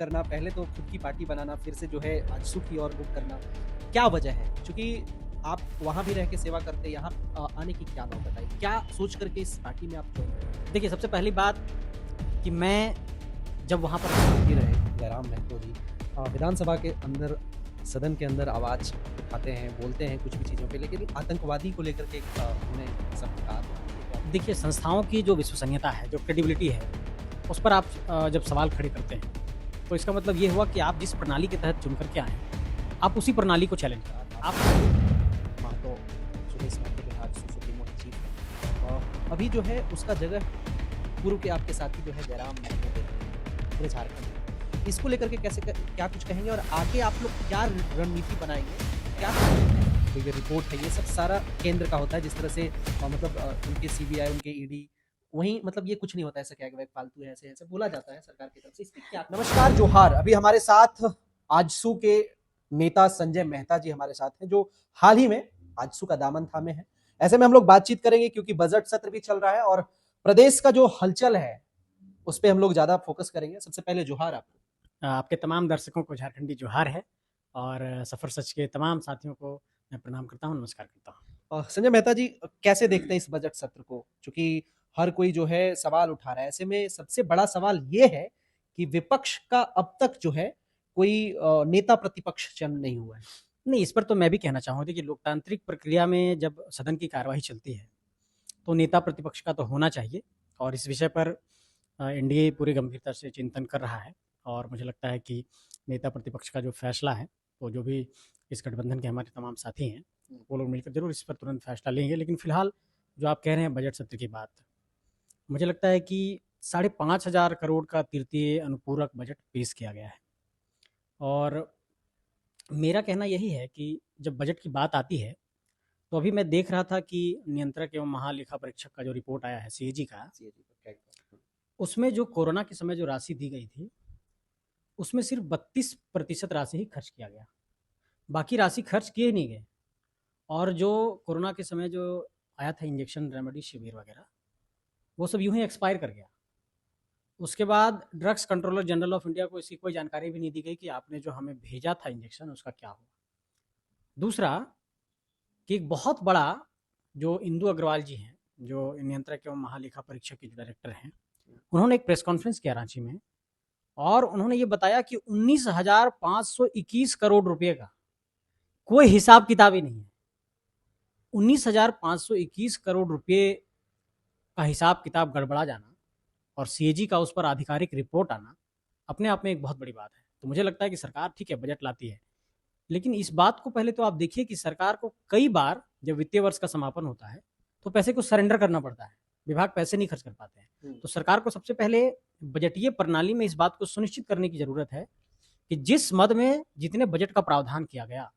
करना, पहले तो खुद की पार्टी बनाना, फिर से जो है आजसू की ओर रुख करना, क्या वजह है? चूँकि आप वहाँ भी रह के सेवा करते, यहाँ आने की क्या नौबत आई? क्या सोच कर के इस पार्टी में आप जॉइन करें? देखिए, सबसे पहली बात कि मैं जब वहाँ पर साथी रहे जयराम महतो जी विधानसभा के अंदर, सदन के अंदर आवाज़ उठाते हैं, बोलते हैं कुछ भी चीज़ों पे, लेकिन आतंकवादी को लेकर के उन्हें सब कहा। देखिए संस्थाओं की जो विश्वसनीयता है, जो क्रेडिबिलिटी है, उस पर आप जब सवाल खड़े करते हैं, तो इसका मतलब ये हुआ कि आप जिस प्रणाली के तहत चुन कर के आए हैं, आप उसी प्रणाली को चैलेंज कर रहे हैं। आप महतो, सुदेश महतो के आज सुप्रीमो चीफ है। अभी जो है उसका जगह पूर्व के आपके साथी जो है जयराम महतो पे पूरे झारखंड में। इसको लेकर के क्या कुछ कहेंगे और आगे आप लोग क्या रणनीति बनाएँगे? क्या जो ये रिपोर्ट है, ये सब सारा केंद्र का होता है जिस तरह से उनके सीबीआई, उनके ईडी, वहीं मतलब ये कुछ नहीं होता है, ऐसा क्या है, फालतू है, ऐसे-ऐसे बोला जाता है सरकार की तरफ से। इस पे क्या? नमस्कार, जोहार। अभी हमारे साथ आजसू के नेता संजय मेहता जी हमारे साथ हैं, जो हाल ही में आजसू का दामन थामे हैं। ऐसे में हम लोग बातचीत करेंगे क्योंकि बजट सत्र भी चल रहा है और प्रदेश का जो हलचल है, उस पे हम लोग ज़्यादा फोकस करेंगे। सबसे पहले जोहार आपको। आपके तमाम दर्शकों को झारखंडी जोहार है और सफ़र सच के तमाम साथियों को मैं प्रणाम करता हूँ, नमस्कार करता हूँ। संजय मेहता जी, कैसे देखते हैं इस बजट सत्र को? चूँकि हर कोई जो है सवाल उठा रहा है। ऐसे में सबसे बड़ा सवाल ये है कि विपक्ष का अब तक जो है कोई नेता प्रतिपक्ष जन्म नहीं हुआ है। नहीं, इस पर तो मैं भी कहना चाहूँगा, देखिए लोकतांत्रिक प्रक्रिया में जब सदन की कार्यवाही चलती है, तो नेता प्रतिपक्ष का तो होना चाहिए और इस विषय पर एनडीए पूरी गंभीरता से चिंतन कर रहा है और मुझे लगता है कि नेता प्रतिपक्ष का जो फैसला है, तो जो भी इस गठबंधन के हमारे तमाम साथी हैं, वो लोग मिलकर ज़रूर इस पर तुरंत फैसला लेंगे। लेकिन फिलहाल जो आप कह रहे हैं बजट सत्र की बात, मुझे लगता है कि 5,500 करोड़ का तृतीय अनुपूरक बजट पेश किया गया है और मेरा कहना यही है कि जब बजट की बात आती है, तो अभी मैं देख रहा था कि नियंत्रक एवं महालेखा परीक्षक का जो रिपोर्ट आया है सीएजी का, उसमें जो कोरोना के समय जो राशि दी गई थी, उसमें सिर्फ 32% राशि ही खर्च किया गया, बाकी राशि खर्च किए नहीं गए। और जो कोरोना के समय जो आया था इंजेक्शन, रेमेडी, शिविर वगैरह, वो सब यूं ही एक्सपायर कर गया। उसके बाद drugs controller general of India को इसकी कोई जानकारी भी नहीं दी गई कि आपने जो हमें भेजा था इंजेक्शन, उसका क्या हुआ। दूसरा कि एक बहुत बड़ा जो इंदु अग्रवाल जी हैं, जो नियंत्रक एवं महालेखा परीक्षक के जो डायरेक्टर हैं, उन्होंने एक प्रेस कॉन्फ्रेंस किया रांची में और उन्होंने ये बताया कि 19,521 करोड़ रुपए का कोई हिसाब किताब ही नहीं है। 19,521 करोड़ रुपए का हिसाब किताब गड़बड़ा जाना और सीएजी का उस पर आधिकारिक रिपोर्ट आना अपने आप में एक बहुत बड़ी बात है। तो मुझे लगता है कि सरकार ठीक है बजट लाती है, लेकिन इस बात को पहले तो आप देखिए कि सरकार को कई बार जब वित्तीय वर्ष का समापन होता है, तो पैसे को सरेंडर करना पड़ता है, विभाग पैसे नहीं खर्च कर पाते हैं। तो सरकार को सबसे पहले बजटीय प्रणाली में इस बात को सुनिश्चित करने की जरूरत है कि जिस मद में जितने बजट का प्रावधान किया गया,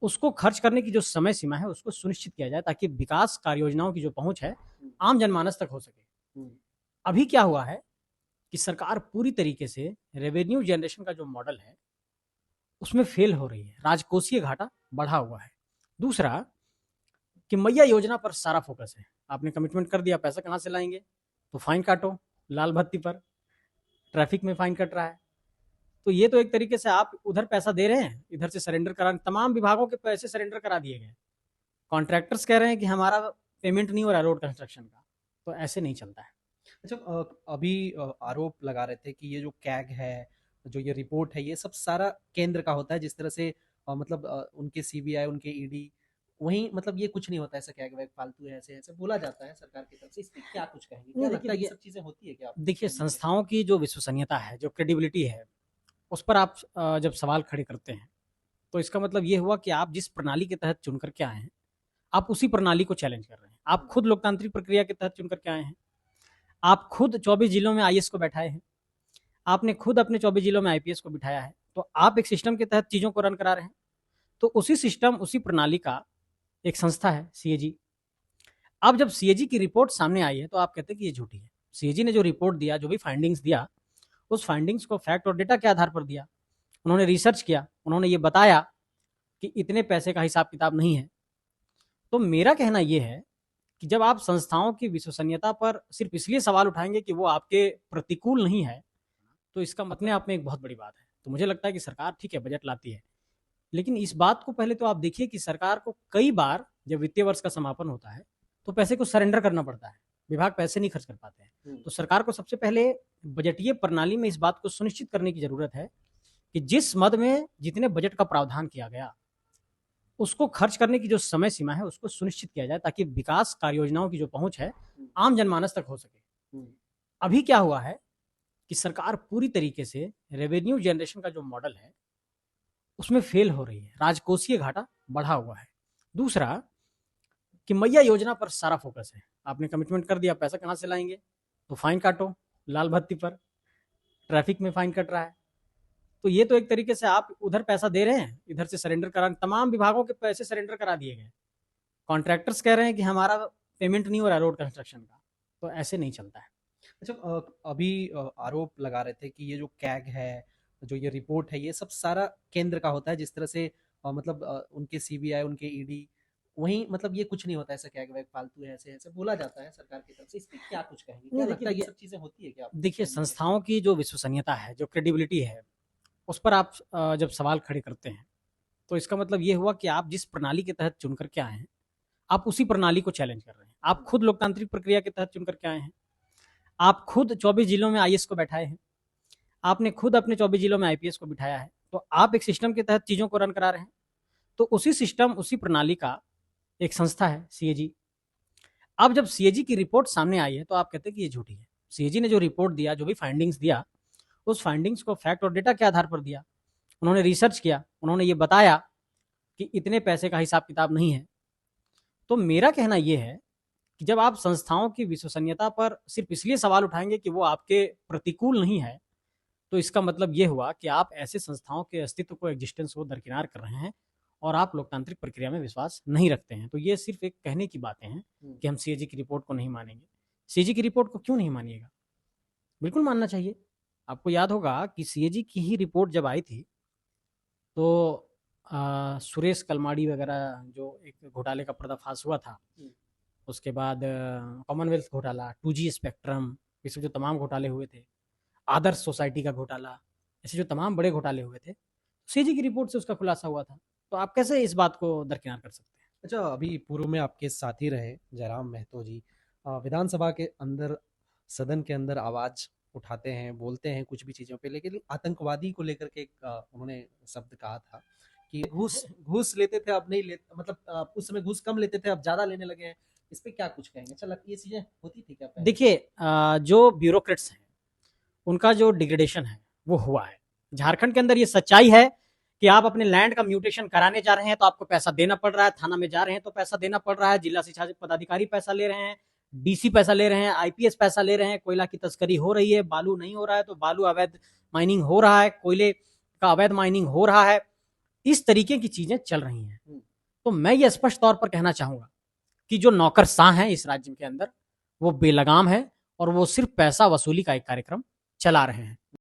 उसको खर्च करने की जो समय सीमा है उसको सुनिश्चित किया जाए, ताकि विकास कार्य योजनाओं की जो पहुंच है आम जनमानस तक हो सके। अभी क्या हुआ है कि सरकार पूरी तरीके से रेवेन्यू जनरेशन का जो मॉडल है उसमें फेल हो रही है, राजकोषीय घाटा बढ़ा हुआ है। दूसरा कि मैया योजना पर सारा फोकस है, आपने कमिटमेंट कर दिया, पैसा कहाँ से लाएंगे, तो फाइन काटो, लाल बत्ती पर ट्रैफिक में फाइन कट रहा है। तो ये तो एक तरीके से आप उधर पैसा दे रहे हैं, इधर से सरेंडर करा, तमाम विभागों के पैसे सरेंडर करा दिए गए। कॉन्ट्रैक्टर्स कह रहे हैं कि हमारा पेमेंट नहीं हो रहा रोड कंस्ट्रक्शन का, तो ऐसे नहीं चलता है। अच्छा, अभी आरोप लगा रहे थे कि ये जो कैग है, जो ये रिपोर्ट है, ये सब सारा केंद्र का होता है जिस तरह से उनके सीबीआई, उनके ईडी, वहीं मतलब ये कुछ नहीं होता है, ऐसा क्या है, फालतू है, ऐसे-ऐसे बोला जाता है सरकार की तरफ से। इस पे क्या कुछ कहेंगे? क्या नहीं लगता है ये देखिए, सब चीज़ें होती है क्या? देखिए संस्थाओं की जो विश्वसनीयता है, जो क्रेडिबिलिटी है, उस पर आप जब सवाल खड़े करते हैं, तो इसका मतलब ये हुआ कि आप जिस प्रणाली के तहत चुन करके आए हैं, आप उसी प्रणाली को चैलेंज कर रहे हैं। आप खुद लोकतांत्रिक प्रक्रिया के तहत चुन करके आए हैं, आप खुद 24 जिलों में आईएएस को बैठाए हैं, आपने खुद अपने 24 जिलों में आईपीएस को बिठाया है, तो आप एक सिस्टम के तहत चीज़ों को रन करा रहे हैं। तो उसी सिस्टम, उसी प्रणाली का एक संस्था है सीएजी। अब जब सीएजी की रिपोर्ट सामने आई है, तो आप कहते हैं कि ये झूठी है। सीएजी ने जो रिपोर्ट दिया, जो भी फाइंडिंग्स दिया, उस फाइंडिंग्स को फैक्ट और डेटा के आधार पर दिया। उन्होंने रिसर्च किया, उन्होंने ये बताया कि इतने पैसे का हिसाब किताब नहीं है। तो मेरा कहना यह है कि जब आप संस्थाओं की विश्वसनीयता पर सिर्फ इसलिए सवाल उठाएंगे कि वो आपके प्रतिकूल नहीं है, तो इसका अपने आप में एक बहुत बड़ी बात है। तो मुझे लगता है कि सरकार ठीक है बजट लाती है, लेकिन इस बात को पहले तो आप देखिए कि सरकार को कई बार जब वित्तीय वर्ष का समापन होता है तो पैसे को सरेंडर करना पड़ता है, विभाग पैसे नहीं खर्च कर पाते हैं। तो सरकार को सबसे पहले बजटीय प्रणाली में इस बात को सुनिश्चित करने की जरूरत है कि जिस मद में जितने बजट का प्रावधान किया गया उसको खर्च करने की जो समय सीमा है उसको सुनिश्चित किया जाए, ताकि विकास कार्य योजनाओं की जो पहुंच है आम जनमानस तक हो सके। अभी क्या हुआ है कि सरकार पूरी तरीके से रेवेन्यू जनरेशन का जो मॉडल है उसमें फेल हो रही है, राजकोषीय घाटा बढ़ा हुआ है। दूसरा कि मैया योजना पर सारा फोकस है, आपने कमिटमेंट कर दिया, पैसा कहाँ से लाएंगे, तो फाइन काटो, लाल बत्ती पर ट्रैफिक में फाइन कट रहा है। तो ये तो एक तरीके से आप उधर पैसा दे रहे हैं, इधर से सरेंडर करा, तमाम विभागों के पैसे सरेंडर करा दिए गए, कॉन्ट्रैक्टर्स कह रहे हैं कि हमारा पेमेंट नहीं हो रहा रोड कंस्ट्रक्शन का, तो ऐसे नहीं चलता है। अच्छा, अभी आरोप लगा रहे थे कि ये जो कैग है, जो ये रिपोर्ट है, ये सब सारा केंद्र का होता है, जिस तरह से मतलब उनके सीबीआई, उनके ईडी, वहीं मतलब ये कुछ नहीं होता, ऐसा कैग वैग फालतू है, ऐसे ऐसे बोला जाता है सरकार की तरफ से। इस पे क्या कुछ कहेंगे? क्या नहीं, लगता है ये देखिए सब चीजें होती है क्या? देखिए संस्थाओं की जो विश्वसनीयता है, जो क्रेडिबिलिटी है, उस पर आप जब सवाल खड़े करते हैं तो इसका मतलब ये हुआ कि आप जिस प्रणाली के तहत चुन करके आए हैं आप उसी प्रणाली को चैलेंज कर रहे हैं। आप खुद लोकतांत्रिक प्रक्रिया के तहत चुन करके आए हैं, आप खुद 24 जिलों में आईएएस को बैठाए हैं, आपने खुद अपने 24 जिलों में आईपीएस को बिठाया है, तो आप एक सिस्टम के तहत चीज़ों को रन करा रहे हैं। तो उसी सिस्टम, उसी प्रणाली का एक संस्था है सीएजी। अब जब सीएजी की रिपोर्ट सामने आई है तो आप कहते हैं कि ये झूठी है। सीएजी ने जो रिपोर्ट दिया, जो भी फाइंडिंग्स दिया, उस फाइंडिंग्स को फैक्ट और डेटा के आधार पर दिया। उन्होंने रिसर्च किया, उन्होंने ये बताया कि इतने पैसे का हिसाब किताब नहीं है। तो मेरा कहना यह है कि जब आप संस्थाओं की विश्वसनीयता पर सिर्फ इसलिए सवाल उठाएंगे कि वो आपके प्रतिकूल नहीं है, तो इसका मतलब ये हुआ कि आप ऐसे संस्थाओं के अस्तित्व को, एग्जिस्टेंस को दरकिनार कर रहे हैं और आप लोकतांत्रिक प्रक्रिया में विश्वास नहीं रखते हैं। तो ये सिर्फ एक कहने की बातें हैं कि हम सीएजी की रिपोर्ट को नहीं मानेंगे। सीएजी की रिपोर्ट को क्यों नहीं मानिएगा? बिल्कुल मानना चाहिए। आपको याद होगा कि सीएजी की ही रिपोर्ट जब आई थी तो सुरेश कलमाड़ी वगैरह जो एक घोटाले का पर्दाफाश हुआ था, उसके बाद कॉमनवेल्थ घोटाला, 2G स्पेक्ट्रम, इसमें जो तमाम घोटाले हुए थे, आदर्श सोसाइटी का घोटाला, ऐसे जो तमाम बड़े घोटाले हुए थे, सीएजी की रिपोर्ट से उसका खुलासा हुआ था। तो आप कैसे इस बात को दरकिनार कर सकते हैं? अच्छा, अभी पूर्व में आपके साथी रहे जयराम महतो जी, विधानसभा के अंदर, सदन के अंदर आवाज उठाते हैं, बोलते हैं कुछ भी चीज़ों पे, लेकिन आतंकवादी को लेकर के उन्होंने शब्द कहा था कि घूस घूस लेते थे, अब नहीं लेते, मतलब उस समय घूस कम लेते थे, अब ज़्यादा लेने लगे हैं। इस पे क्या कुछ कहेंगे? अच्छा, ये चीज़ें होती थी क्या पहले? देखिए जो ब्यूरोक्रेट्स हैं उनका जो डिग्रेडेशन है वो हुआ है। झारखंड के अंदर ये सच्चाई है कि आप अपने लैंड का म्यूटेशन कराने जा रहे हैं तो आपको पैसा देना पड़ रहा है, थाना में जा रहे हैं तो पैसा देना पड़ रहा है, जिला शिक्षा पदाधिकारी पैसा ले रहे हैं, डीसी पैसा ले रहे हैं, आईपीएस पैसा ले रहे हैं, कोयला की तस्करी हो रही है, बालू नहीं हो रहा है तो बालू अवैध माइनिंग हो रहा है, कोयले का अवैध माइनिंग हो रहा है, इस तरीके की चीजें चल रही हैं। तो मैं ये स्पष्ट तौर पर कहना चाहूंगा कि जो नौकरशाह हैं इस राज्य के अंदर वो बेलगाम है और वो सिर्फ पैसा वसूली का एक कार्यक्रम चला रहे हैं।